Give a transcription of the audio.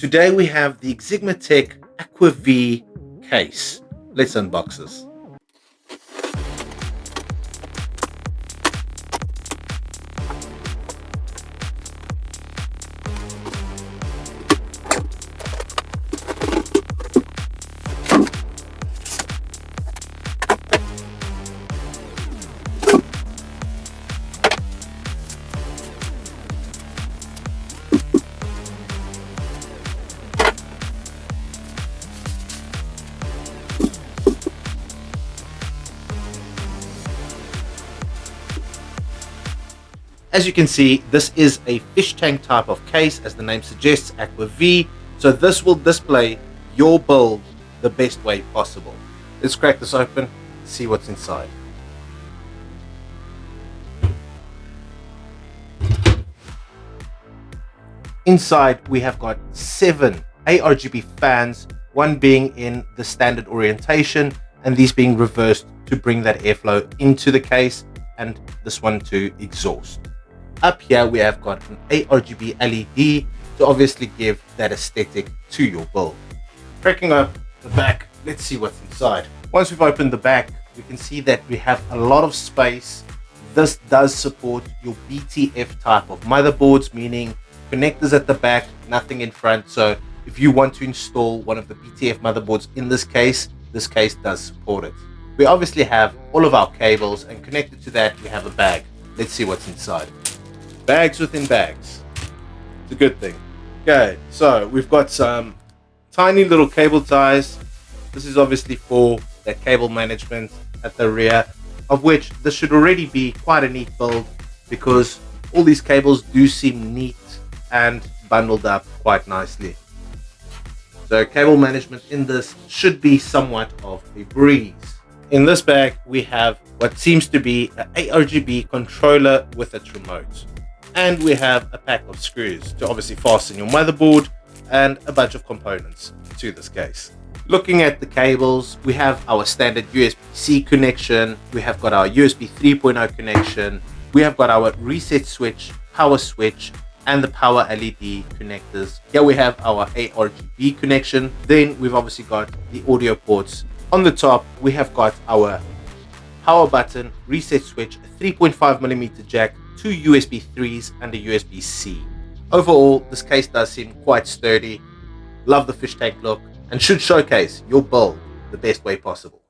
Today we have the Xigmatek Aqua V case. Let's unbox this. As you can see, this is a fish tank type of case, as the name suggests, Aqua V. So this will display your build the best way possible. Let's crack this open, see what's inside. Inside we have got 7 ARGB fans, one being in the standard orientation and these being reversed to bring that airflow into the case, and this one to exhaust. Up here we have got an ARGB LED to obviously give that aesthetic to your build. Cracking up the back, let's see what's inside. Once we've opened the back, we can see that we have a lot of space. This does support your BTF type of motherboards, meaning connectors at the back, nothing in front. So if you want to install one of the BTF motherboards in this case does support it. We obviously have all of our cables, and connected to that we have a bag. Let's see what's inside. Bags within bags. It's a good thing. Okay, so we've got some tiny little cable ties. This is obviously for that cable management at the rear, of which this should already be quite a neat build because all these cables do seem neat and bundled up quite nicely. So cable management in this should be somewhat of a breeze. In this bag we have what seems to be an ARGB controller with its remote. And we have a pack of screws to obviously fasten your motherboard and a bunch of components to this case. Looking at the cables, we have our standard USB-C connection, we have got our USB 3.0 connection, we have got our reset switch, power switch, and the power LED connectors. Here we have our ARGB connection. Then we've obviously got the audio ports. On the top, we have got our power button, reset switch, a 3.5mm jack, 2 USB 3s and a USB-C. Overall, this case does seem quite sturdy. Love the fish tank look and should showcase your build the best way possible.